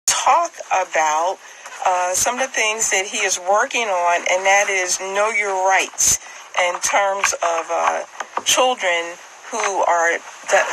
talk about some of the things that he is working on, and that is know your rights in terms of children who are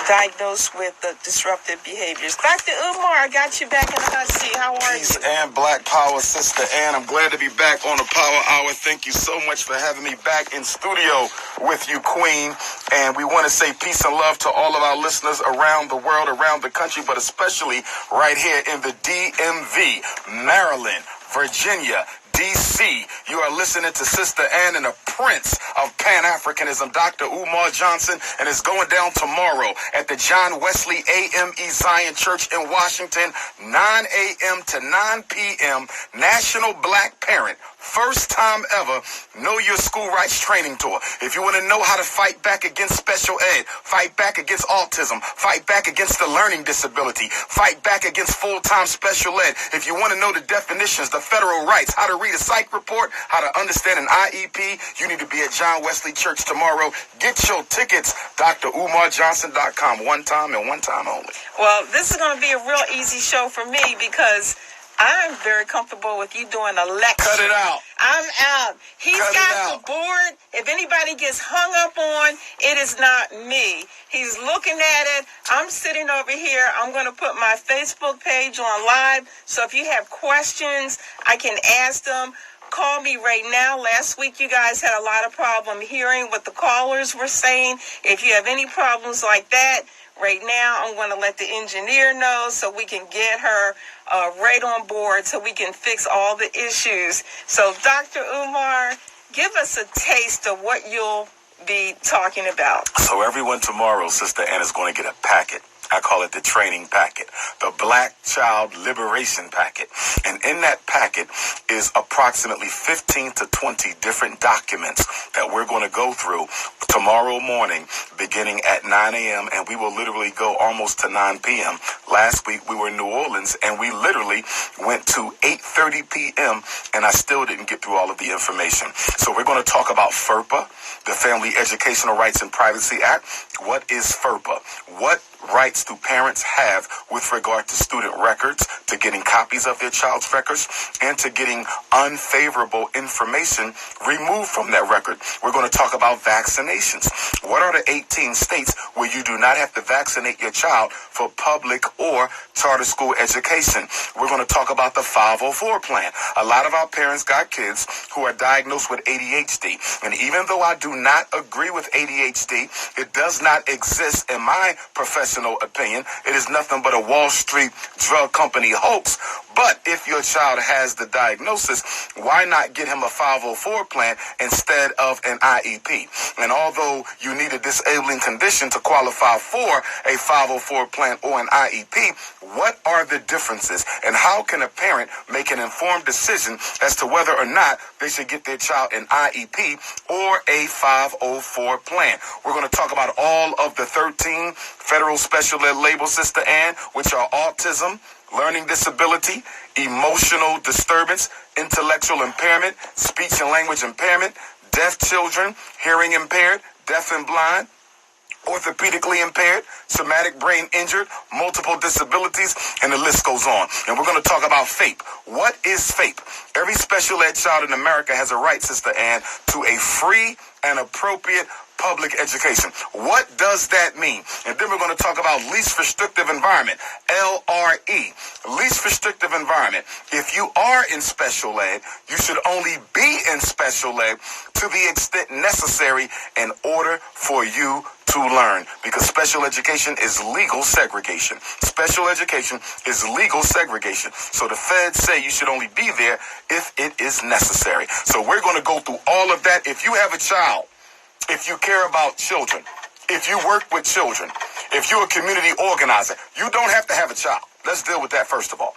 diagnosed with disruptive behaviors. Dr. Umar, I got you back in the hot seat. How are Peace you? and Black Power, Sister Ann. I'm glad to be back on the Power Hour. Thank you so much for having me back in studio with you, Queen. And we want to say peace and love to all of our listeners around the world, around the country, but especially right here in the DMV, Maryland, Virginia, D.C. You are listening to Sister Ann and the Prince of Pan-Africanism, Dr. Umar Johnson, and it's going down tomorrow at the John Wesley AME Zion Church in Washington, 9 a.m. to 9 p.m. National Black Parent, first time ever, Know Your School Rights Training Tour. If you want to know how to fight back against special ed, fight back against autism, fight back against the learning disability, fight back against full-time special ed, if you want to know the definitions, the federal rights, how to read a psych report, how to understand an IEP, you need to be at John Wesley Church tomorrow. Get your tickets, drumarjohnson.com, one time and one time only. Well, this is going to be a real easy show for me because I'm very comfortable with you doing a lecture. Cut it out. I'm out. He's got the board. If anybody gets hung up on, it is not me. He's looking at it. I'm sitting over here. I'm going to put my Facebook page on live. So if you have questions, I can ask them. Call me right now. Last week, you guys had a lot of problem hearing what the callers were saying. If you have any problems like that, right now, I'm going to let the engineer know so we can get her right on board so we can fix all the issues. So, Dr. Umar, give us a taste of what you'll be talking about. So everyone tomorrow, Sister Ann is going to get a packet. I call it the training packet, the Black Child Liberation Packet. And in that packet is approximately 15 to 20 different documents that we're going to go through tomorrow morning, beginning at 9 a.m. And we will literally go almost to 9 p.m. Last week, we were in New Orleans, and we literally went to 8:30 p.m., and I still didn't get through all of the information. So we're going to talk about FERPA, the Family Educational Rights and Privacy Act. What is FERPA? What rights do parents have with regard to student records, to getting copies of their child's records, and to getting unfavorable information removed from that record? We're going to talk about vaccinations. What are the 18 states where you do not have to vaccinate your child for public or charter school education? We're going to talk about the 504 plan. A lot of our parents got kids who are diagnosed with ADHD. And even though I do not agree with ADHD, it does not exist in my professional opinion. It is nothing but a Wall Street drug company hoax. But if your child has the diagnosis, why not get him a 504 plan instead of an IEP? And although you need a disabling condition to qualify for a 504 plan or an IEP, what are the differences? And how can a parent make an informed decision as to whether or not they should get their child an IEP or a 504 plan? We're going to talk about all of the 13 federal special ed labels, Sister Ann, which are autism, learning disability, emotional disturbance, intellectual impairment, speech and language impairment, deaf children, hearing impaired, deaf and blind, orthopedically impaired, somatic brain injured, multiple disabilities, and the list goes on. And we're going to talk about FAPE. What is FAPE? Every special ed child in America has a right, Sister Ann, to a free and appropriate public education. What does that mean? And then we're going to talk about least restrictive environment, LRE, least restrictive environment. If you are in special ed, you should only be in special ed to the extent necessary in order for you to learn, because special education is legal segregation. Special education is legal segregation. So the feds say you should only be there if it is necessary. So we're going to go through all of that. If you have a child, if you care about children, if you work with children, if you're a community organizer, you don't have to have a child. Let's deal with that first of all.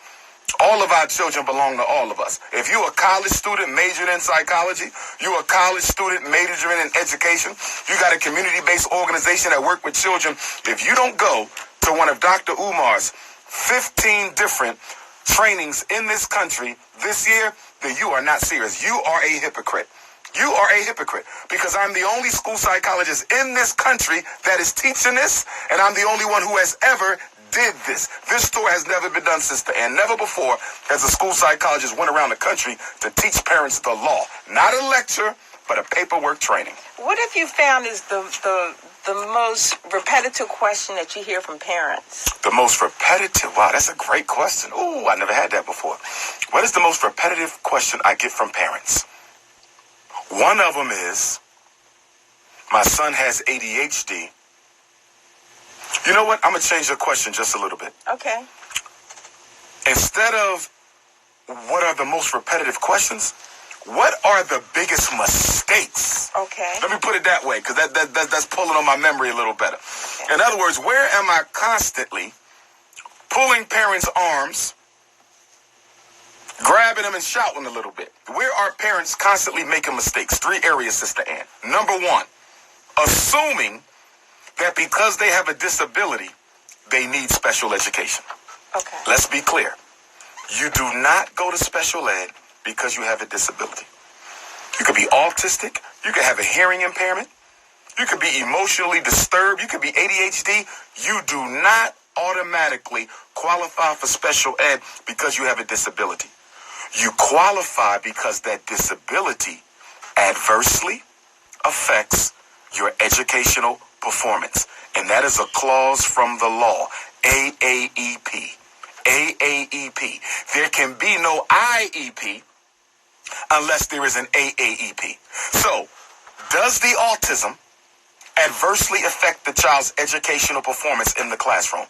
All of our children belong to all of us. If you're a college student majoring in psychology, you're a college student majoring in education, you got a community-based organization that work with children, if you don't go to one of Dr. Umar's 15 different trainings in this country this year, then you are not serious. You are a hypocrite. You are a hypocrite, because I'm the only school psychologist in this country that is teaching this, and I'm the only one who has ever did this. This story has never been done, Sister Ann. Never before has a school psychologist went around the country to teach parents the law. Not a lecture, but a paperwork training. What have you found is the most repetitive question that you hear from parents? The most repetitive? Wow, that's a great question. Ooh, I never had that before. What is the most repetitive question I get from parents? One of them is, my son has ADHD. You know what? I'm going to change the question just a little bit. Okay. Instead of what are the most repetitive questions, what are the biggest mistakes? Okay. Let me put it that way, because that's pulling on my memory a little better. Okay. In other words, where am I constantly pulling parents' arms, grabbing them and shouting a little bit? Where are parents constantly making mistakes? 3 areas, Sister Ann. Number 1, assuming that because they have a disability, they need special education. Okay. Let's be clear. You do not go to special ed because you have a disability. You could be autistic. You could have a hearing impairment. You could be emotionally disturbed. You could be ADHD. You do not automatically qualify for special ed because you have a disability. You qualify because that disability adversely affects your educational performance. And that is a clause from the law, AAEP. AAEP. There can be no IEP unless there is an AAEP. So, does the autism adversely affect the child's educational performance in the classroom?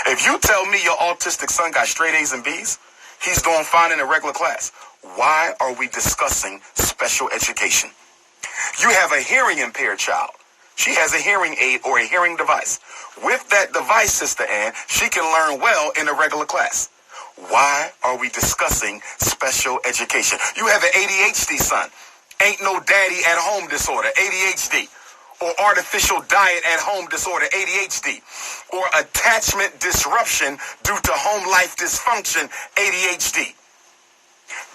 If you tell me your autistic son got straight A's and B's, he's doing fine in a regular class, why are we discussing special education? You have a hearing impaired child. She has a hearing aid or a hearing device. With that device, Sister Ann, she can learn well in a regular class. Why are we discussing special education? You have an ADHD son. Ain't no daddy at home disorder, ADHD. Or artificial diet at home disorder, ADHD. Or attachment disruption due to home life dysfunction, ADHD.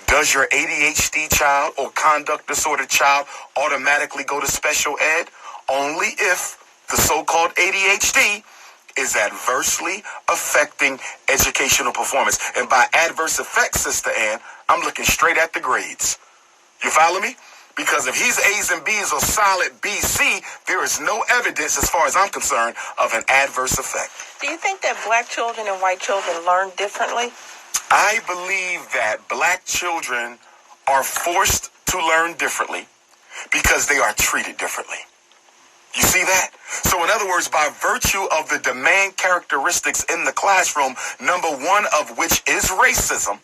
Does your ADHD child or conduct disorder child automatically go to special ed? Only if the so-called ADHD is adversely affecting educational performance. And by adverse effects, Sister Ann, I'm looking straight at the grades. You follow me? Because if he's A's and B's or solid BC, there is no evidence, as far as I'm concerned, of an adverse effect. Do you think that black children and white children learn differently? I believe that black children are forced to learn differently because they are treated differently. You see that? So in other words, by virtue of the demand characteristics in the classroom, number 1 of which is racism,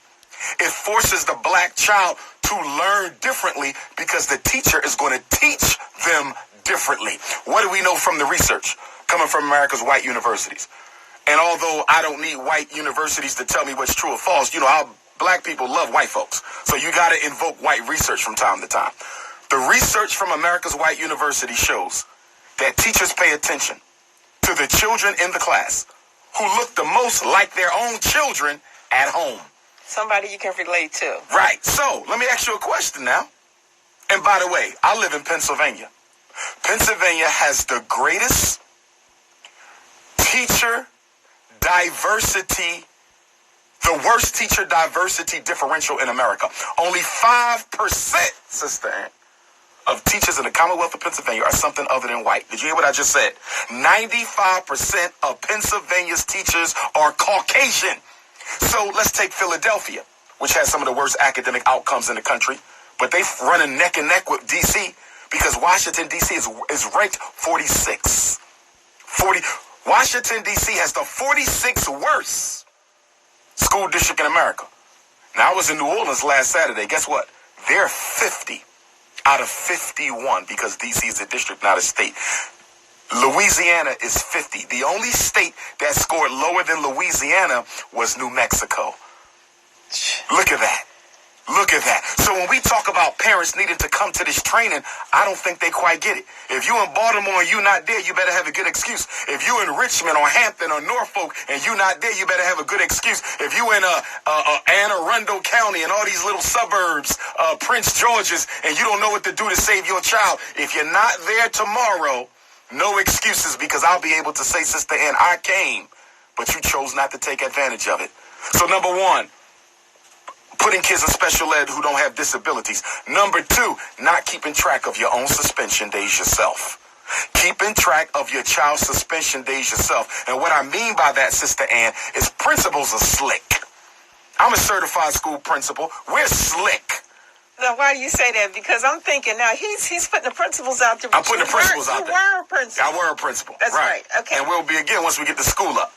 it forces the black child to learn differently because the teacher is going to teach them differently. What do we know from the research coming from America's white universities? And although I don't need white universities to tell me what's true or false, you know how black people love white folks. So you got to invoke white research from time to time. The research from America's white university shows that teachers pay attention to the children in the class who look the most like their own children at home. Somebody you can relate to. Right. So let me ask you a question now. And by the way, I live in Pennsylvania. Pennsylvania has the greatest teacher diversity, the worst teacher diversity differential in America. Only 5%, Sister Ann, of teachers in the Commonwealth of Pennsylvania are something other than white. Did you hear what I just said? 95% of Pennsylvania's teachers are Caucasian. So let's take Philadelphia, which has some of the worst academic outcomes in the country, but they running neck and neck with D.C. because Washington, D.C. is ranked 46. Washington, D.C. has the 46th worst school district in America. Now, I was in New Orleans last Saturday. Guess what? They're 50 out of 51 because D.C. is a district, not a state. Louisiana is 50. The only state that scored lower than Louisiana was New Mexico. Look at that. Look at that. So when we talk about parents needing to come to this training, I don't think they quite get it. If you in Baltimore and you not there, you better have a good excuse. If you in Richmond or Hampton or Norfolk and you not there, you better have a good excuse. If you in Anne Arundel County and all these little suburbs, Prince George's, and you don't know what to do to save your child, if you're not there tomorrow, no excuses, because I'll be able to say, Sister Ann, I came but you chose not to take advantage of it. So number one, putting kids in special ed who don't have disabilities. Number two, not keeping track of your own suspension days yourself. Keeping track of your child's suspension days yourself. And what I mean by that, Sister Ann, is principals are slick. I'm a certified school principal. We're slick. Now, why do you say that? Because I'm thinking now he's putting the principals out there. I'm putting the principals out there. You were a principal. I were a principal. That's right. Okay. And we'll be again once we get the school up.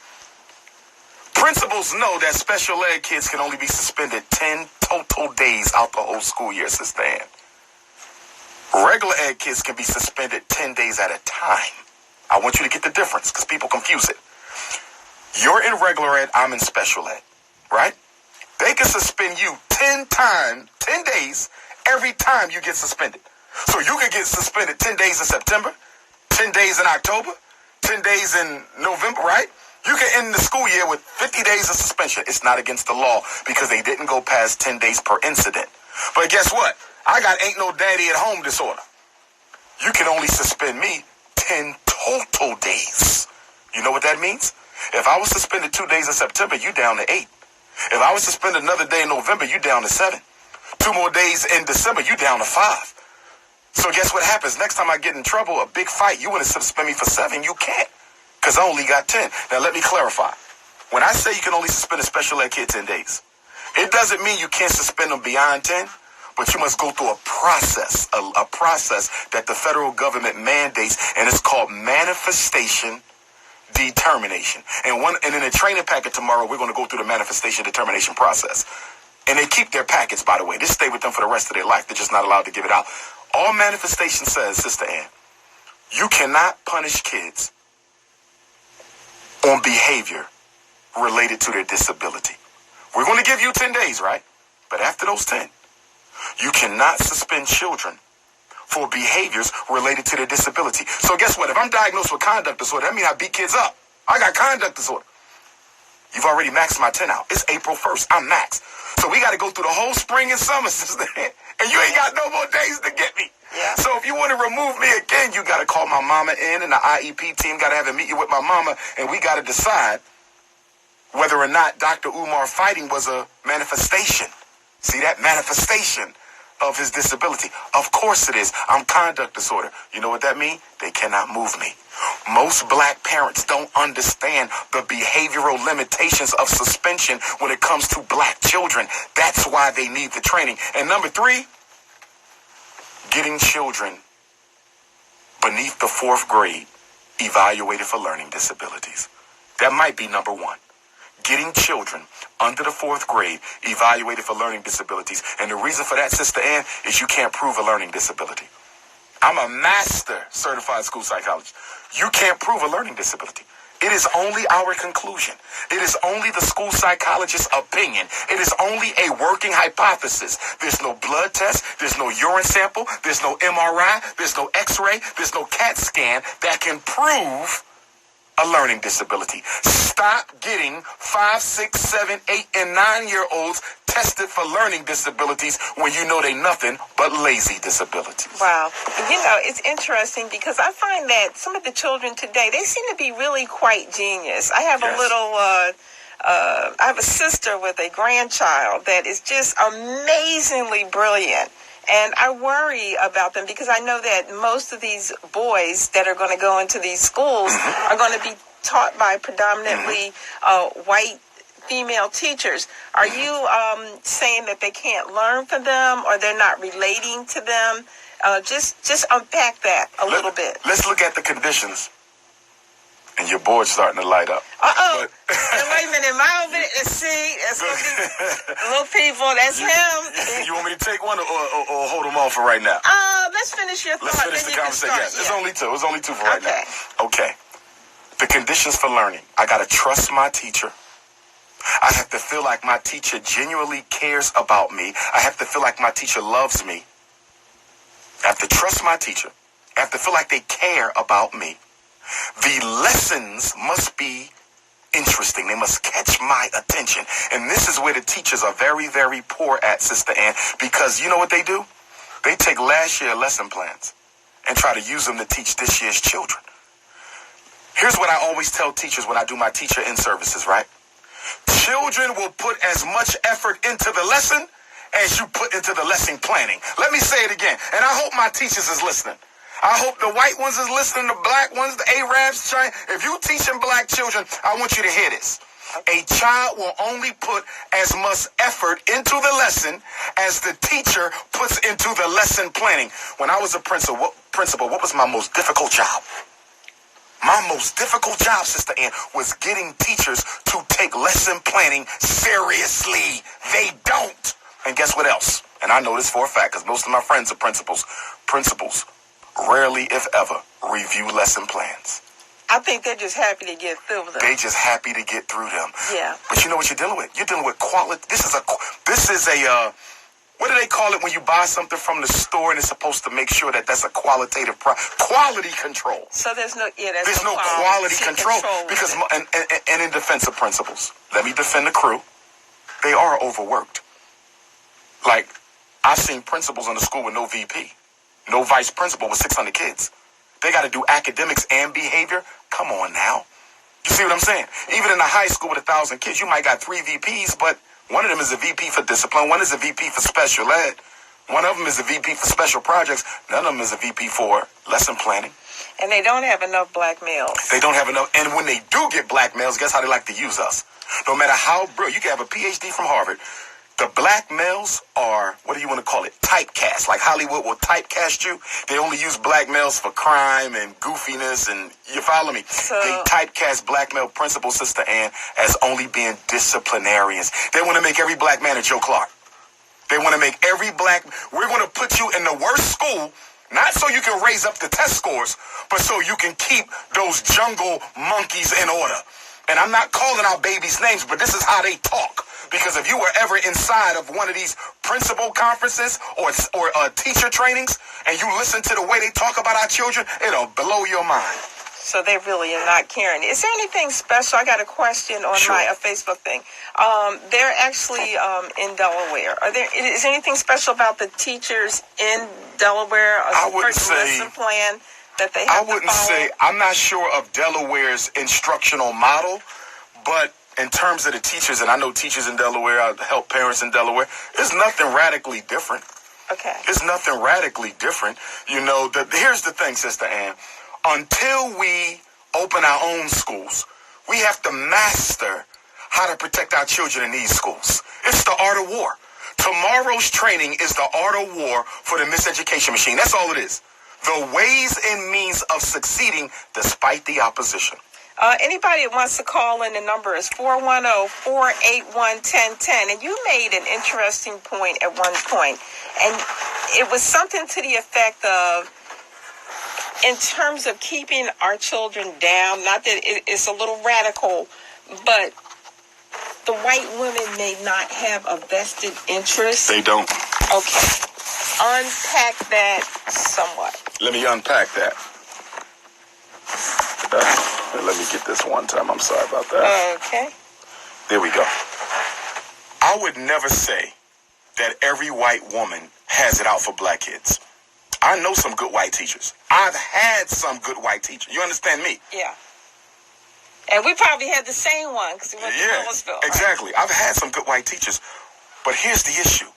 Principals know that special ed kids can only be suspended 10 total days out the whole school year, Sister Ann. Regular ed kids can be suspended 10 days at a time. I want you to get the difference because people confuse it. You're in regular ed, I'm in special ed, right? They can suspend you 10 days every time you get suspended. So you could get suspended 10 days in September, 10 days in October, 10 days in November, right? You can end the school year with 50 days of suspension. It's not against the law because they didn't go past 10 days per incident. But guess what? I got ain't no daddy at home disorder. You can only suspend me 10 total days. You know what that means? If I was suspended 2 days in September, you down to 8. If I was suspended another day in November, you down to 7. 2 more days in December, you down to 5. So guess what happens? Next time I get in trouble, a big fight, you want to suspend me for 7, you can't. Because I only got 10. Now let me clarify. When I say you can only suspend a special ed kid 10 days, it doesn't mean you can't suspend them beyond 10, but you must go through a process that the federal government mandates, and it's called manifestation determination. And in a training packet tomorrow, we're going to go through the manifestation determination process. And they keep their packets, by the way. This stay with them for the rest of their life. They're just not allowed to give it out. All manifestation says, Sister Ann, you cannot punish kids on behavior related to their disability. We're going to give you 10 days, right? But after those 10, you cannot suspend children for behaviors related to their disability. So guess what? If I'm diagnosed with conduct disorder, that means I beat kids up. I got conduct disorder. You've already maxed my 10 out. It's April 1st. I'm maxed. So we got to go through the whole spring and summer, Sister Ann, and you ain't got no more days to get me. Yeah. So if you want to remove me again, you got to call my mama in, and the IEP team got to have a meeting with my mama, and we got to decide whether or not Dr. Umar fighting was a manifestation. See that? Manifestation of his disability. Of course it is. I'm conduct disorder. You know what that means? They cannot move me. Most black parents don't understand the behavioral limitations of suspension when it comes to black children. That's why they need the training. And number 3, getting children beneath the 4th grade evaluated for learning disabilities. That might be number 1. Getting children under the 4th grade evaluated for learning disabilities. And the reason for that, Sister Ann, is you can't prove a learning disability. I'm a master certified school psychologist. You can't prove a learning disability. It is only our conclusion. It is only the school psychologist's opinion. It is only a working hypothesis. There's no blood test. There's no urine sample. There's no MRI. There's no X-ray. There's no CAT scan that can prove a learning disability. Stop getting 5, 6, 7, 8, and 9-year-olds tested for learning disabilities when you know they nothing but lazy disabilities. Wow. You know, it's interesting because I find that some of the children today, they seem to be really quite genius. I have I have a sister with a grandchild that is just amazingly brilliant. And I worry about them because I know that most of these boys that are going to go into these schools are going to be taught by predominantly white female teachers. Are you saying that they can't learn from them or they're not relating to them? Just unpack that a little bit. Let's look at the conditions. And your board's starting to light up. Uh-oh. Wait a minute. That's going to be little people. That's him. You want me to take one or hold them off for right now? Let's finish your thought. Let's finish the conversation. Yes, it's only 2. It's only 2 for right now. Okay. The conditions for learning. I got to trust my teacher. I have to feel like my teacher genuinely cares about me. I have to feel like my teacher loves me. I have to trust my teacher. I have to feel like they care about me. The lessons must be interesting. They must catch my attention. And this is where the teachers are very, very poor at, Sister Ann, because you know what they do? They take last year's lesson plans and try to use them to teach this year's children. Here's what I always tell teachers when I do my teacher in services, right? Children will put as much effort into the lesson as you put into the lesson planning. Let me say it again, and I hope my teachers is listening. I hope the white ones is listening, the black ones, the Arabs. If you teaching black children, I want you to hear this. A child will only put as much effort into the lesson as the teacher puts into the lesson planning. When I was a principal, what was my most difficult job? My most difficult job, Sister Ann, was getting teachers to take lesson planning seriously. They don't. And guess what else? And I know this for a fact because most of my friends are principals. Principals rarely, if ever, review lesson plans. I think they're just happy to get through them. They just happy to get through them. Yeah. But you know what you're dealing with? You're dealing with quality. This is a what do they call it when you buy something from the store and it's supposed to make sure that that's a qualitative quality control? So there's no quality control because and in defense of principals, let me defend the crew. They are overworked. Like, I've seen principals in the school with no VP, no vice principal with 600 kids. They got to do academics and behavior. Come on now. You see what I'm saying? Even in a high school with 1,000 kids, you might got 3 VPs, but one of them is a VP for discipline. One is a VP for special ed. One of them is a VP for special projects. None of them is a VP for lesson planning. And they don't have enough black males. They don't have enough. And when they do get black males, guess how they like to use us? No matter how brilliant. You can have a PhD from Harvard. The black males are, what do you want to call it, typecast. Like Hollywood will typecast you. They only use black males for crime and goofiness, and you follow me? So, they typecast black male principals, Sister Ann, as only being disciplinarians. They want to make every black man a Joe Clark. They want to make every we're going to put you in the worst school, not so you can raise up the test scores, but so you can keep those jungle monkeys in order. And I'm not calling out babies' names, but this is how they talk. Because if you were ever inside of one of these principal conferences or teacher trainings and you listen to the way they talk about our children, it'll blow your mind. So they really are not caring. Is there anything special? I got a question on my Facebook thing. They're actually in Delaware. Is there anything special about the teachers in Delaware? I wouldn't say lesson plan that they have to follow? I'm not sure of Delaware's instructional model, but in terms of the teachers, and I know teachers in Delaware, I help parents in Delaware, there's nothing radically different. Okay. There's nothing radically different. You know, here's the thing, Sister Ann. Until we open our own schools, we have to master how to protect our children in these schools. It's the art of war. Tomorrow's training is the art of war for the miseducation machine. That's all it is. The ways and means of succeeding despite the opposition. Anybody that wants to call in, the number is 410-481-1010. And you made an interesting point at one point. And it was something to the effect of, in terms of keeping our children down, not that it's a little radical, but the white women may not have a vested interest. They don't. Okay. Unpack that somewhat. Let me unpack that. Let me get this one time. I'm sorry about that. Okay. There we go. I would never say that every white woman has it out for black kids. I know some good white teachers. I've had some good white teachers. You understand me? Yeah. And we probably had the same one because we went to Louisville. Exactly. I've had some good white teachers. But here's the issue.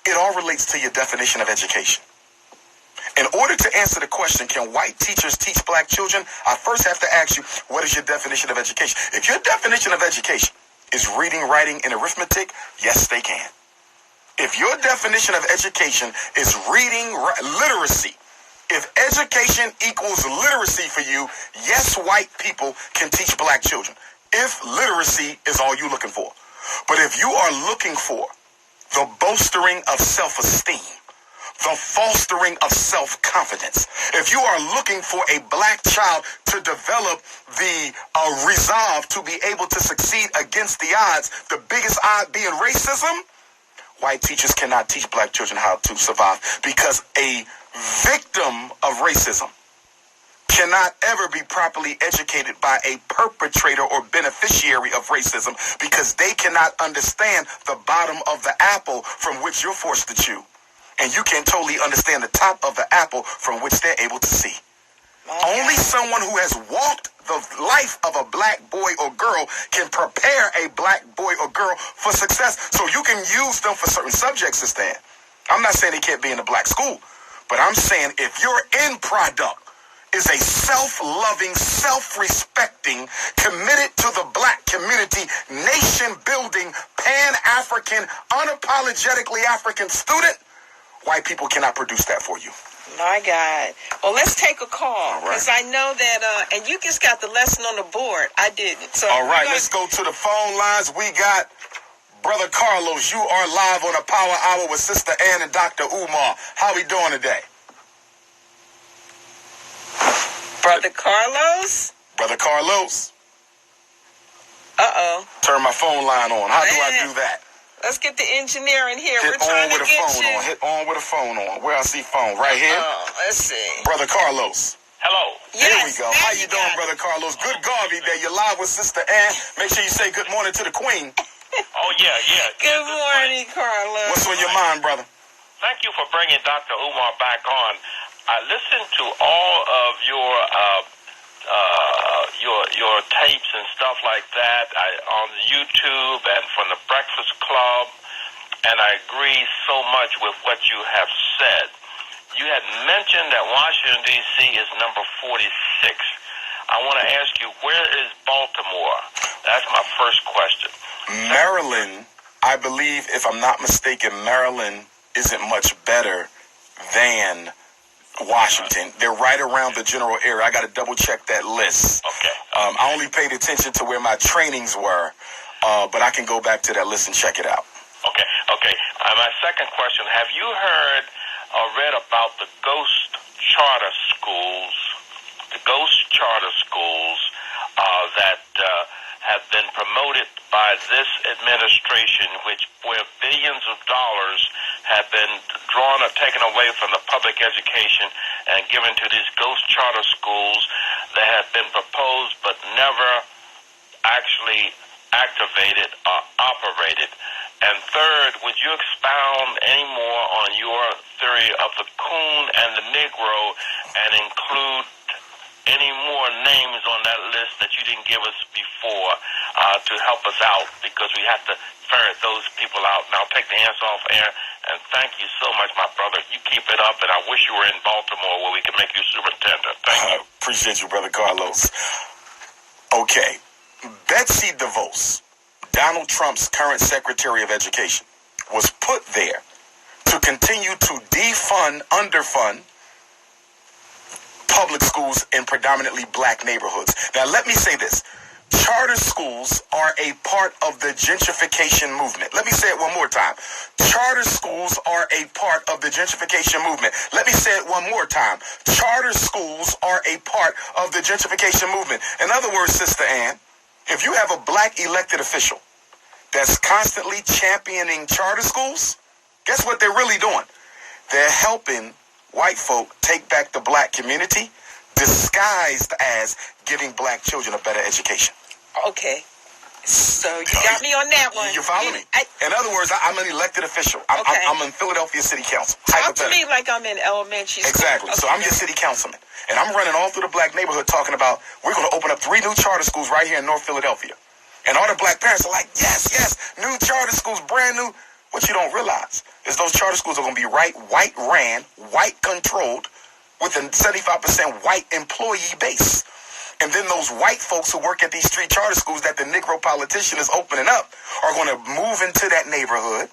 It all relates to your definition of education. In order to answer the question, can white teachers teach black children? I first have to ask you, what is your definition of education? If your definition of education is reading, writing, and arithmetic, yes, they can. If your definition of education is reading, literacy, if education equals literacy for you, yes, white people can teach black children. If literacy is all you're looking for. But if you are looking for the bolstering of self-esteem, the fostering of self-confidence, if you are looking for a black child to develop the resolve to be able to succeed against the odds, the biggest odd being racism, white teachers cannot teach black children how to survive, because a victim of racism cannot ever be properly educated by a perpetrator or beneficiary of racism, because they cannot understand the bottom of the apple from which you're forced to chew. And you can't totally understand the top of the apple from which they're able to see. Only someone who has walked the life of a black boy or girl can prepare a black boy or girl for success. So you can use them for certain subjects, Sister Ann. I'm not saying they can't be in a black school, but I'm saying if your end product is a self-loving, self-respecting, committed to the black community, nation-building, pan-African, unapologetically African student, white people cannot produce that for you. My God. Well, let's take a call, because I know that, and you just got the lesson on the board. I didn't. So all right, let's go to the phone lines. We got Brother Carlos. You are live on a Power Hour with Sister Ann and Dr. Umar. How we doing today? Brother Carlos? Brother Carlos? Uh-oh. Turn my phone line on. How do I do that? Let's get the engineer in here. Hit on with a phone on. Hit on with a phone on. Where I see phone? Right here? Let's see. Brother Carlos. Hello. Yes, there we go. How you doing, Brother Carlos? Good Garvey there. You're live with Sister Ann. Make sure you say good morning to the Queen. Oh, yeah. Good morning, Carlos. What's on your mind, brother? Thank you for bringing Dr. Umar back on. I listened to all of your tapes and stuff like that on YouTube and from the Breakfast Club, and I agree so much with what you have said. You had mentioned that Washington, D.C. is number 46. I want to ask you, where is Baltimore? That's my first question. Maryland, I believe, if I'm not mistaken, Maryland isn't much better than Washington. They're right around the general area. I got to double check that list. Okay. I only paid attention to where my trainings were, but I can go back to that list and check it out. Okay. My second question, have you heard or read about the ghost charter schools that have been promoted by this administration, where billions of dollars have been taken away from the public education and given to these ghost charter schools that have been proposed but never actually activated or operated? And third, would you expound any more on your theory of the coon and the Negro and include any more names on that list that you didn't give us before to help us out, because we have to ferret those people out. Now, take the answer off air, and thank you so much, my brother. You keep it up, and I wish you were in Baltimore where we can make you superintendent. Thank you. Appreciate you, Brother Carlos. Okay. Betsy DeVos, Donald Trump's current Secretary of Education, was put there to continue to defund, underfund public schools in predominantly black neighborhoods. Now, let me say this. Charter schools are a part of the gentrification movement. Let me say it one more time. Charter schools are a part of the gentrification movement. Let me say it one more time. Charter schools are a part of the gentrification movement. In other words, Sister Ann, if you have a black elected official that's constantly championing charter schools, guess what they're really doing? They're helping white folk take back the black community, disguised as giving black children a better education. Okay. So you got me on that one. You follow me? In other words, I'm an elected official. I'm in Philadelphia City Council. Talk to me like I'm in elementary school. Exactly. Okay. So I'm your city councilman. And I'm running all through the black neighborhood talking about we're going to open up 3 new charter schools right here in North Philadelphia. And all the black parents are like, yes, new charter schools, brand new. What you don't realize is those charter schools are going to be white ran, white controlled, with a 75% white employee base. And then those white folks who work at these street charter schools that the Negro politician is opening up are going to move into that neighborhood,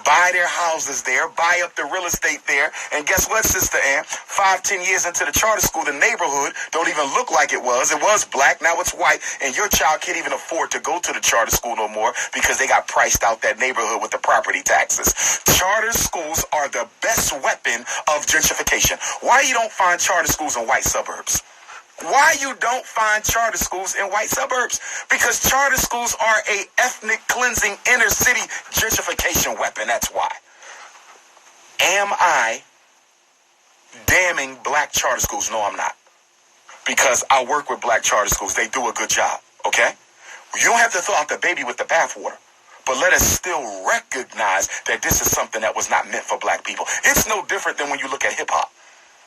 buy their houses there, buy up the real estate there. And guess what, Sister Ann? 5-10 years into the charter school, the neighborhood don't even look like it was. It was black, now it's white, and your child can't even afford to go to the charter school no more because they got priced out that neighborhood with the property taxes. Charter schools are the best weapon of gentrification. Why you don't find charter schools in white suburbs? Why you don't find charter schools in white suburbs? Because charter schools are a ethnic cleansing inner city gentrification weapon. That's why. Am I damning black charter schools? No, I'm not. Because I work with black charter schools. They do a good job, okay? You don't have to throw out the baby with the bathwater. But let us still recognize that this is something that was not meant for black people. It's no different than when you look at hip-hop.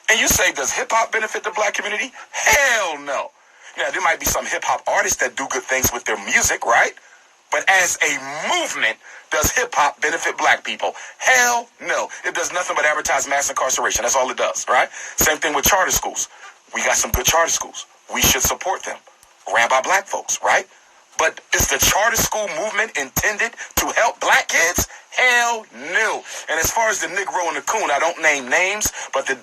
And you say, does hip-hop benefit the black community? Hell no. Now, there might be some hip-hop artists that do good things with their music, right? But as a movement, does hip-hop benefit black people? Hell no. It does nothing but advertise mass incarceration. That's all it does, right? Same thing with charter schools. We got some good charter schools. We should support them. Ran by black folks, right? But is the charter school movement intended to help black kids? Hell no. And as far as the Negro and the coon, I don't name names, but the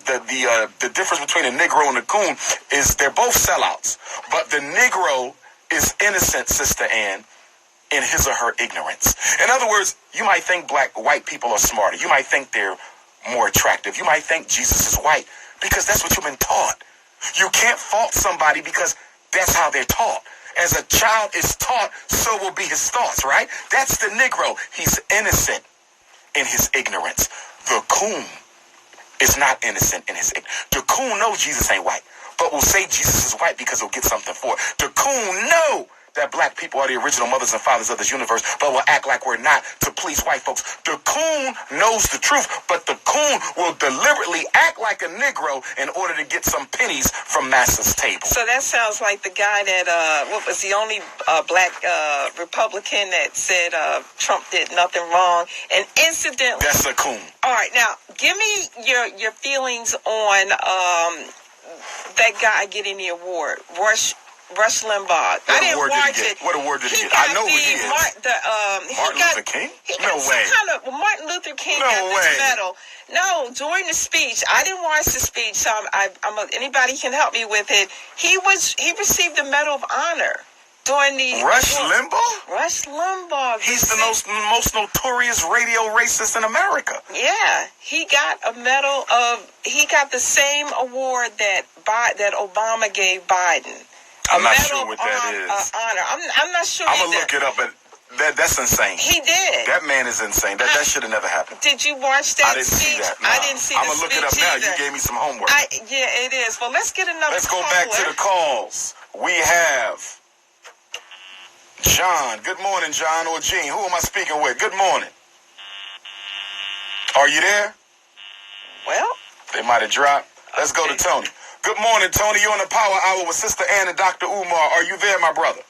difference between a Negro and a coon is they're both sellouts. But the Negro is innocent, Sister Ann, in his or her ignorance. In other words, you might think white people are smarter. You might think they're more attractive. You might think Jesus is white because that's what you've been taught. You can't fault somebody because that's how they're taught. As a child is taught, so will be his thoughts, right? That's the Negro. He's innocent in his ignorance. The coon is not innocent in his ignorance. The coon knows Jesus ain't white, but will say Jesus is white because he'll get something for it. The coon know that black people are the original mothers and fathers of this universe, but will act like we're not to please white folks. The coon knows the truth, but the coon will deliberately act like a Negro in order to get some pennies from Master's table. So that sounds like the guy that, what was the only black Republican that said Trump did nothing wrong. And incidentally... That's a coon. All right, now, give me your feelings on that guy getting the award, Rush Limbaugh. I didn't watch it. What award did he get? I know who he is. Martin Luther King? No way. Martin Luther King got this medal. No, during the speech, I didn't watch the speech, so anybody can help me with it. He received the Medal of Honor during the... Rush Limbaugh? Rush Limbaugh. He's the most notorious radio racist in America. Yeah, he got he got the same award that Obama gave Biden. I'm not sure what that is. Honor. I'm not sure. I'm gonna look it up, but that's insane. He did. That man is insane. That should have never happened. Did you watch that? I didn't see that. No. I didn't see that. I'm gonna look it up now. You gave me some homework. Yeah, it is. Well, let's get another. Let's go back to the calls. We have John. Good morning, John or Gene. Who am I speaking with? Good morning. Are you there? Well, they might have dropped. Let's go to Tony. Good morning, Tony. You're on the Power Hour with Sister Ann and Dr. Umar. Are you there, my brother?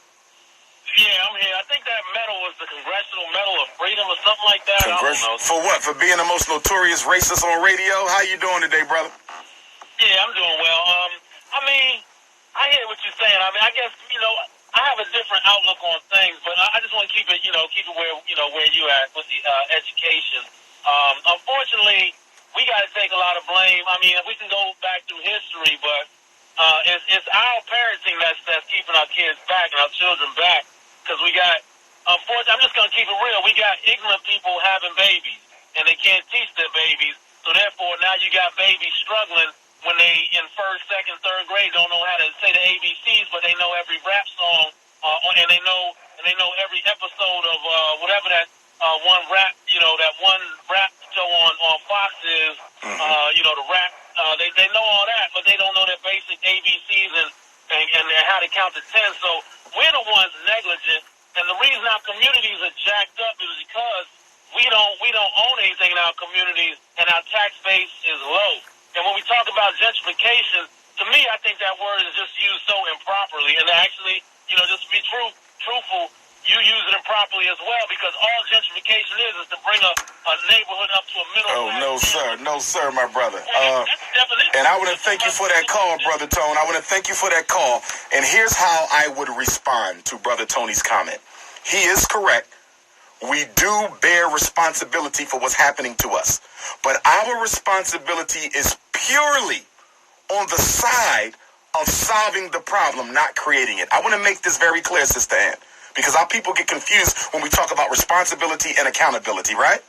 Yeah, I'm here. I think that medal was the Congressional Medal of Freedom or something like that. I don't know. For what? For being the most notorious racist on radio? How you doing today, brother? Yeah, I'm doing well. I mean, I hear what you're saying. I mean, I guess, I have a different outlook on things, but I just want to keep it where, where you at with the education. Unfortunately, we got to take a lot of blame. I mean, we can go back through history, but it's our parenting that's keeping our kids back and our children back. Because we got, unfortunately, I'm just going to keep it real. We got ignorant people having babies, and they can't teach their babies. So therefore, now you got babies struggling when they in first, second, third grade don't know how to say the ABCs, but they know every rap song, and they know every episode of whatever that one rap, that one rap show on Fox is, the rap. They know all that, but they don't know their basic ABCs and how to count to 10. So we're the ones negligent, and the reason our communities are jacked up is because we don't own anything in our communities, and our tax base is low. And when we talk about gentrification, to me, I think that word is just used so improperly. And actually, just to be truthful, you use it improperly as well, because all gentrification is to bring a neighborhood up to a middle class. No, sir, my brother. And I want to thank you for that call, Brother Tone. I want to thank you for that call. And here's how I would respond to Brother Tony's comment. He is correct. We do bear responsibility for what's happening to us. But our responsibility is purely on the side of solving the problem, not creating it. I want to make this very clear, Sister Ann, because our people get confused when we talk about responsibility and accountability, right?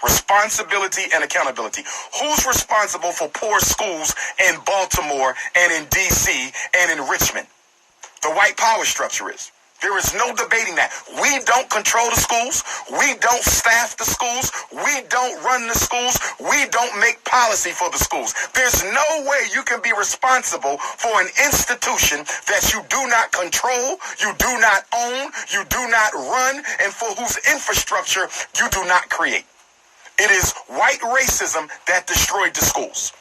Responsibility and accountability. Who's responsible for poor schools in Baltimore and in D.C. and in Richmond? The white power structure is. There is no debating that. We don't control the schools. We don't staff the schools. We don't run the schools. We don't make policy for the schools. There's no way you can be responsible for an institution that you do not control, you do not own, you do not run, and for whose infrastructure you do not create. It is white racism that destroyed the schools.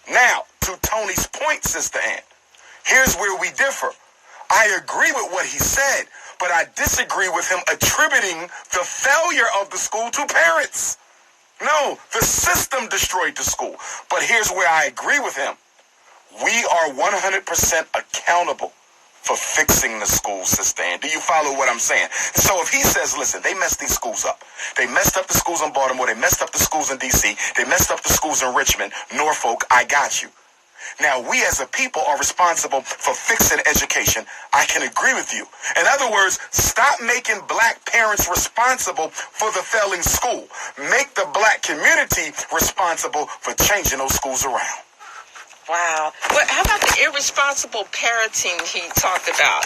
Now, to Tony's point, Sister Ann, here's where we differ. I agree with what he said, but I disagree with him attributing the failure of the school to parents. No, the system destroyed the school. But here's where I agree with him. We are 100% accountable for fixing the school, Sister Ann. Do you follow what I'm saying? So if he says, listen, they messed these schools up. They messed up the schools in Baltimore. They messed up the schools in D.C. They messed up the schools in Richmond, Norfolk. I got you. Now, we as a people are responsible for fixing education. I can agree with you. In other words, stop making black parents responsible for the failing school. Make the black community responsible for changing those schools around. Wow. Well, how about the irresponsible parenting he talked about?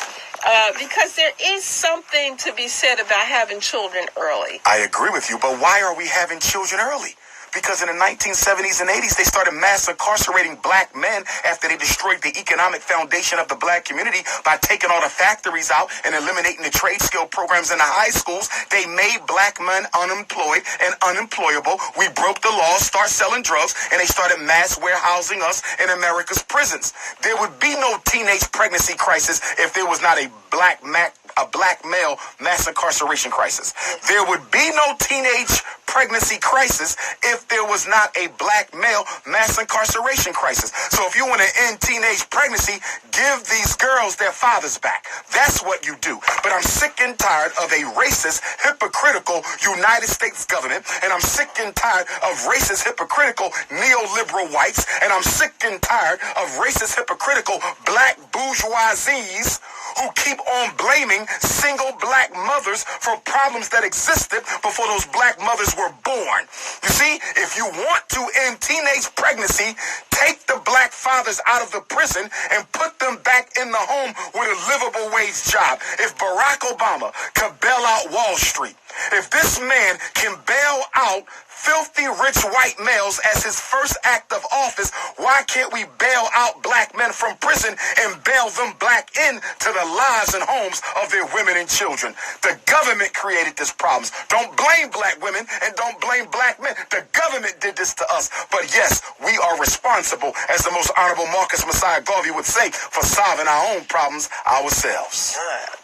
Because there is something to be said about having children early. I agree with you, but why are we having children early? Because in the 1970s and 80s, they started mass incarcerating black men after they destroyed the economic foundation of the black community by taking all the factories out and eliminating the trade skill programs in the high schools. They made black men unemployed and unemployable. We broke the law, start selling drugs, and they started mass warehousing us in America's prisons. There would be no teenage pregnancy crisis if there was not a black male mass incarceration crisis. There would be no teenage pregnancy crisis if there was not a black male mass incarceration crisis. So if you want to end teenage pregnancy, give these girls their fathers back. That's what you do. But I'm sick and tired of a racist, hypocritical United States government, and I'm sick and tired of racist, hypocritical neoliberal whites, and I'm sick and tired of racist, hypocritical black bourgeoisies who keep on blaming single black mothers for problems that existed before those black mothers were born. You see, if you want to end teenage pregnancy, take the black fathers out of the prison and put them back in the home with a livable wage job. If Barack Obama could bail out Wall Street, if this man can bail out filthy rich white males as his first act of office, why can't we bail out black men from prison and bail them back into the lives and homes of their women and children? The government created this problem. Don't blame black women and don't blame black men. The government did this to us. But yes, we are responsible, as the most honorable Marcus Messiah Garvey would say, for solving our own problems ourselves.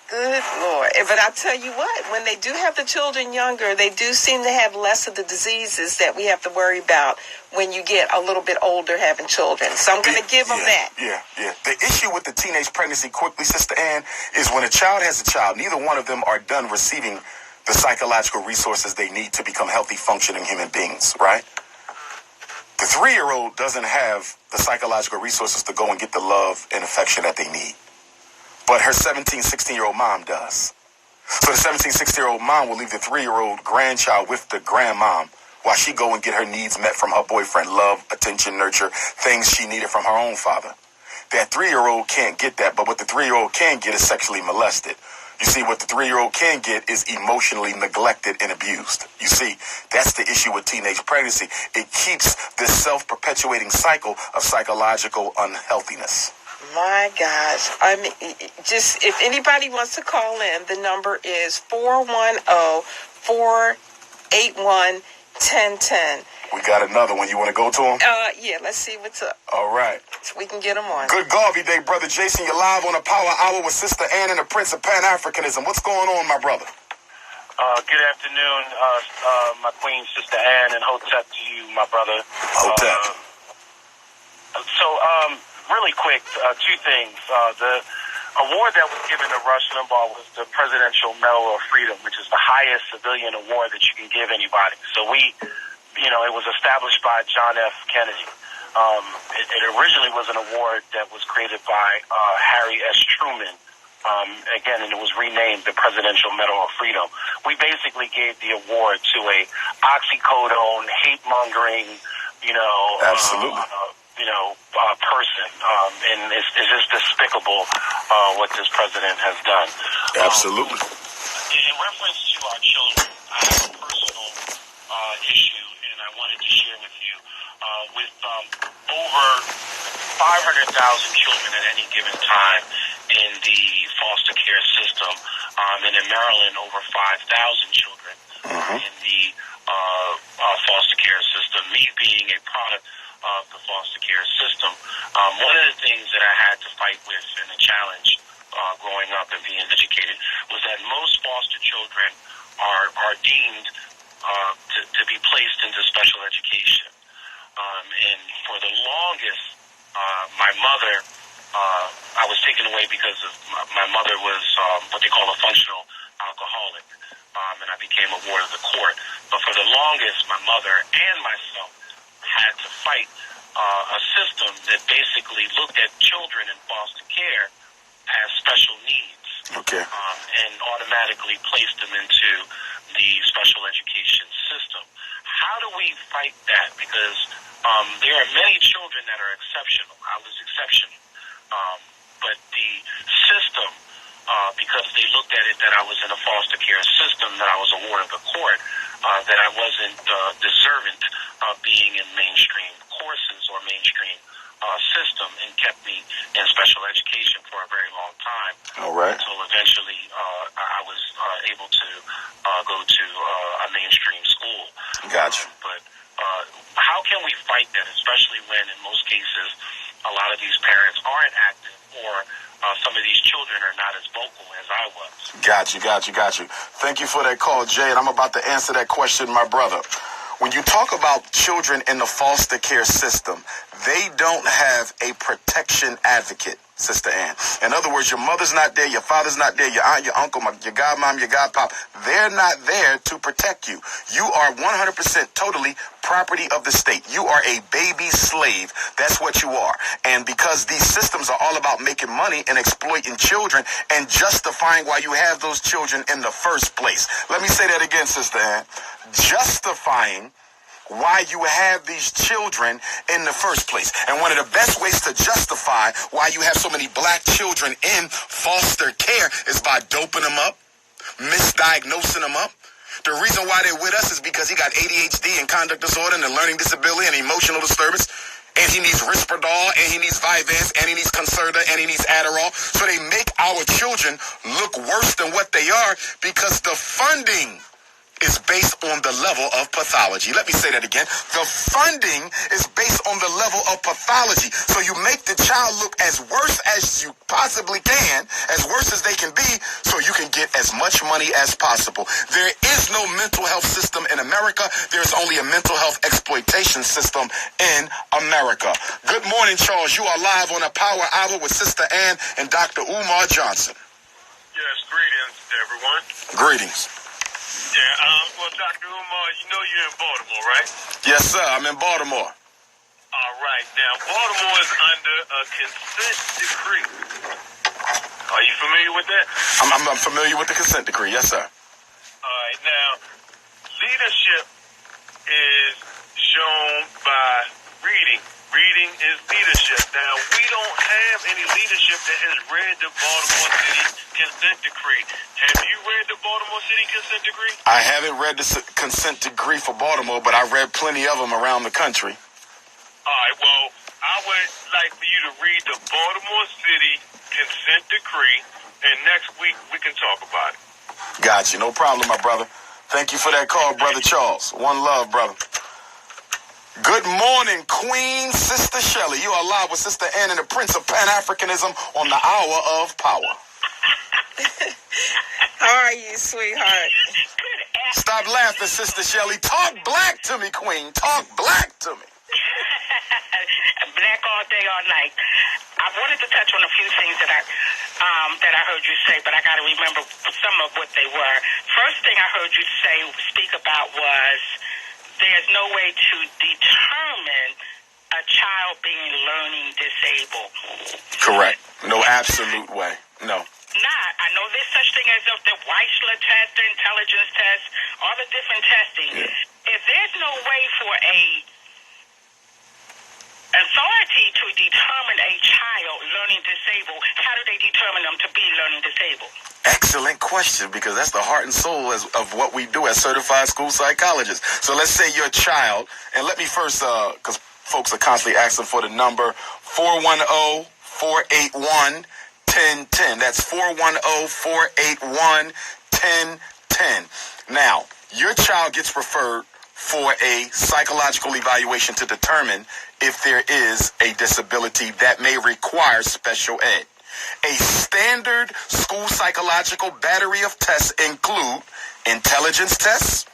Good Lord. But I tell you what, when they do have the children younger, they do seem to have less of the diseases that we have to worry about when you get a little bit older having children. So I'm going to give them that. Yeah. The issue with the teenage pregnancy, quickly, Sister Ann, is when a child has a child, neither one of them are done receiving the psychological resources they need to become healthy, functioning human beings, right? The 3-year-old doesn't have the psychological resources to go and get the love and affection that they need. But her 17, 16-year-old mom does. So the 17, 16-year-old mom will leave the 3-year-old grandchild with the grandmom while she go and get her needs met from her boyfriend, love, attention, nurture, things she needed from her own father. That 3-year-old can't get that, but what the 3-year-old can get is sexually molested. You see, what the 3-year-old can get is emotionally neglected and abused. You see, that's the issue with teenage pregnancy. It keeps this self-perpetuating cycle of psychological unhealthiness. My gosh. I mean, just if anybody wants to call in, the number is 410-481-1010. We got another one. You want to go to him? Yeah, let's see what's up. All right. So we can get him on. Good Garvey Day, Brother Jason. You're live on the Power Hour with Sister Ann and the Prince of Pan-Africanism. What's going on, my brother? Good afternoon, my queen, Sister Ann, and Hotep to you, my brother. Hotep. Really quick, two things. The award that was given to Rush Limbaugh was the Presidential Medal of Freedom, which is the highest civilian award that you can give anybody. So it was established by John F. Kennedy. It originally was an award that was created by Harry S. Truman. And it was renamed the Presidential Medal of Freedom. We basically gave the award to a oxycodone, hate-mongering, Absolutely. person. And it's just despicable what this president has done. Absolutely. In reference to our children, I have a personal issue, and I wanted to share with you. With over 500,000 children at any given time in the foster care system, and in Maryland, over 5,000 children in the foster care system. Me being a product of the foster care system. One of the things that I had to fight with and the challenge growing up and being educated was that most foster children are deemed to be placed into special education. And for the longest, my mother, I was taken away because of my mother was what they call a functional alcoholic, and I became a ward of the court. But for the longest, my mother and myself had to fight a system that basically looked at children in foster care as special needs, and automatically placed them into the special education system. How do we fight that? Because there are many children that are exceptional. I was exceptional. But the system, because they looked at it that I was in a foster care system, that I was a ward of the court, that I wasn't deserving of being in mainstream courses or mainstream system, and kept me in special education for a very long time. All right. Until eventually I was able to go to a mainstream school. Gotcha. But how can we fight that, especially when in most cases a lot of these parents aren't active, or some of these children are not as vocal as I was? Got you. Thank you for that call, Jay, and I'm about to answer that question, my brother. When you talk about children in the foster care system, they don't have a protection advocate, Sister Ann. In other words, your mother's not there, your father's not there, your aunt, your uncle, your godmom, your godpop. They're not there to protect you. You are 100% totally property of the state. You are a baby slave. That's what you are. And because these systems are all about making money and exploiting children and justifying why you have those children in the first place. Let me say that again, Sister Ann. Justifying why you have these children in the first place. And one of the best ways to justify why you have so many black children in foster care is by doping them up, misdiagnosing them up. The reason why they're with us is because he got ADHD and conduct disorder and a learning disability and emotional disturbance. And he needs Risperdal, and he needs Vyvanse, and he needs Concerta, and he needs Adderall. So they make our children look worse than what they are because the funding is based on the level of pathology. Let me say that again. The funding is based on the level of pathology. So you make the child look as worse as you possibly can, as worse as they can be, so you can get as much money as possible. There is no mental health system in America. There's only a mental health exploitation system in America. Good morning, Charles. You are live on a Power Hour with Sister Ann and Dr. Umar Johnson. Yes, greetings to everyone. Greetings. Yeah, well, Dr. Umar, you know you're in Baltimore, right? Yes, sir. I'm in Baltimore. All right. Now, Baltimore is under a consent decree. Are you familiar with that? I'm familiar with the consent decree. Yes, sir. All right. Now, leadership is shown by reading. Reading is leadership. Now, we don't have any leadership that has read the Baltimore City consent decree. Have you read the Baltimore City consent decree? I haven't read the consent decree for Baltimore, but I read plenty of them around the country. All right, well, I would like for you to read the Baltimore City consent decree, and next week we can talk about it. Got you. No problem, my brother. Thank you for that call, Brother Charles. One love, brother. Good morning, Queen Sister Shelley. You are live with Sister Ann and the Prince of Pan-Africanism on the Hour of Power. How are you, sweetheart? Stop laughing, Sister Shelley. Talk black to me, Queen. Talk black to me. Black all day, all night. I wanted to touch on a few things that I heard you say, but I got to remember some of what they were. First thing I heard you speak about was there's no way to determine a child being learning disabled. Correct. No absolute way. No. I know there's such thing as the Weissler test, the intelligence test, all the different testing. Yeah. If there's no way for a authority to determine a child learning disabled, how do they determine them to be learning disabled? Excellent question, because that's the heart and soul of what we do as certified school psychologists. So let's say your child, and let me first, because folks are constantly asking for the number, 410-481-1010. That's 410-481-1010. Now, your child gets referred for a psychological evaluation to determine if there is a disability that may require special ed. A standard school psychological battery of tests include intelligence tests,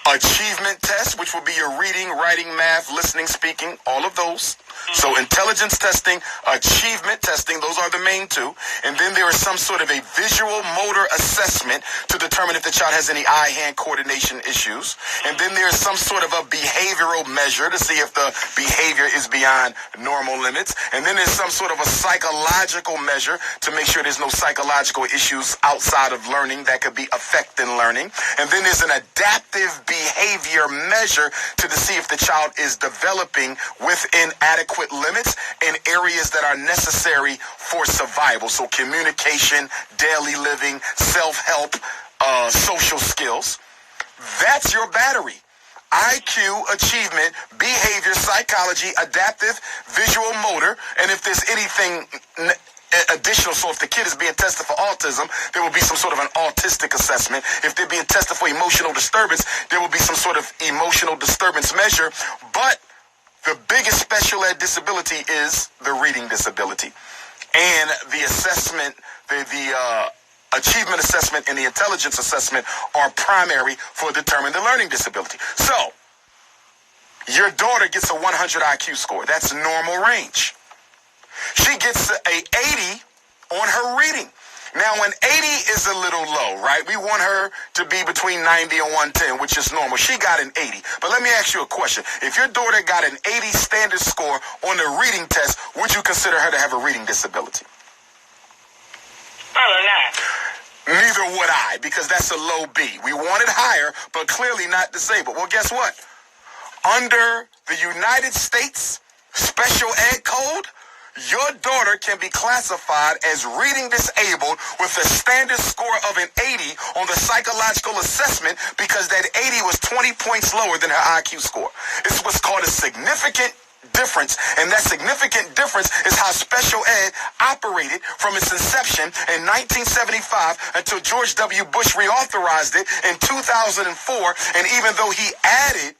achievement tests, which will be your reading, writing, math, listening, speaking, all of those. So intelligence testing, achievement testing, those are the main two. And then there is some sort of a visual motor assessment to determine if the child has any eye-hand coordination issues. And then there is some sort of a behavioral measure to see if the behavior is beyond normal limits. And then there's some sort of a psychological measure to make sure there's no psychological issues outside of learning that could be affecting learning. And then there's an adaptive behavior measure to see if the child is developing within adequate limits in areas that are necessary for survival. So communication, daily living, self-help, social skills. That's your battery. IQ, achievement, behavior, psychology, adaptive, visual, motor. And if there's anything additional, so if the kid is being tested for autism, there will be some sort of an autistic assessment. If they're being tested for emotional disturbance, there will be some sort of emotional disturbance measure. But the biggest special ed disability is the reading disability. And the assessment, the achievement assessment and the intelligence assessment are primary for determining the learning disability. So, your daughter gets a 100 IQ score. That's normal range. She gets a 80 on her reading. Now, an 80 is a little low, right? We want her to be between 90 and 110, which is normal. She got an 80. But let me ask you a question. If your daughter got an 80 standard score on the reading test, would you consider her to have a reading disability? Probably not. Neither would I, because that's a low B. We want it higher, but clearly not disabled. Well, guess what? Under the United States Special Ed Code, your daughter can be classified as reading disabled with a standard score of an 80 on the psychological assessment because that 80 was 20 points lower than her IQ score. It's what's called a significant difference, and that significant difference is how special ed operated from its inception in 1975 until George W. Bush reauthorized it in 2004, and even though he added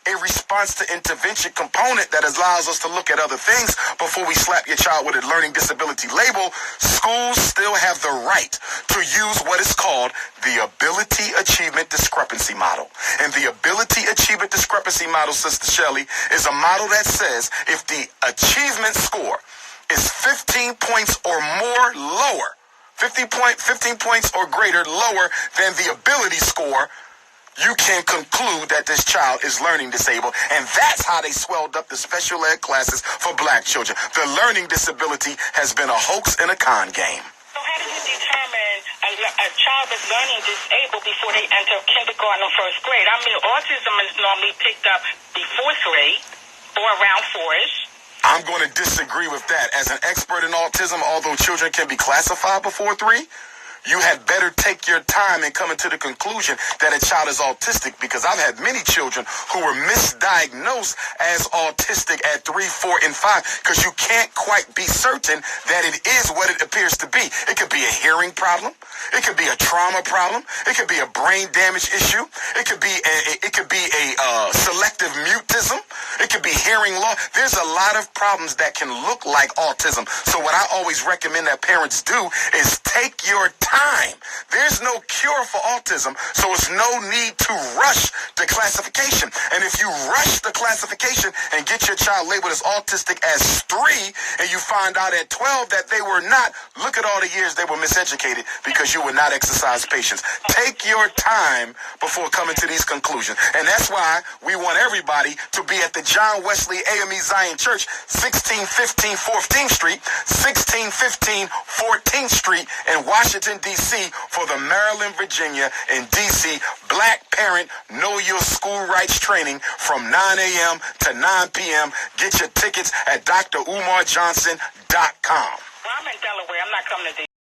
a response to intervention component that allows us to look at other things before we slap your child with a learning disability label, schools still have the right to use what is called the ability achievement discrepancy model. And the ability achievement discrepancy model, Sister Shelley, is a model that says if the achievement score is 15 points or more lower, 15 points or greater lower than the ability score, you can conclude that this child is learning disabled. And that's how they swelled up the special ed classes for black children. The learning disability has been a hoax and a con game. So how do you determine a child is learning disabled before they enter kindergarten or first grade? I mean, autism is normally picked up before 3 or around 4-ish. I'm going to disagree with that. As an expert in autism, although children can be classified before 3, you had better take your time and come into the conclusion that a child is autistic, because I've had many children who were misdiagnosed as autistic at 3, 4, and 5 because you can't quite be certain that it is what it appears to be. It could be a hearing problem. It could be a trauma problem. It could be a brain damage issue. It could be a selective mutism. It could be hearing loss. There's a lot of problems that can look like autism. So what I always recommend that parents do is take your time. There's no cure for autism, so it's no need to rush the classification. And if you rush the classification and get your child labeled as autistic as 3, and you find out at 12 that they were not, look at all the years they were miseducated because you would not exercise patience. Take your time before coming to these conclusions. And that's why we want everybody to be at the John Wesley AME Zion Church, 1615 14th Street, 1615 14th Street in Washington, D.C. for the Maryland, Virginia, and D.C. Black Parent Know Your School Rights Training from 9 a.m. to 9 p.m. Get your tickets at drumarjohnson.com. Well, I'm in Delaware. I'm not coming to D.C.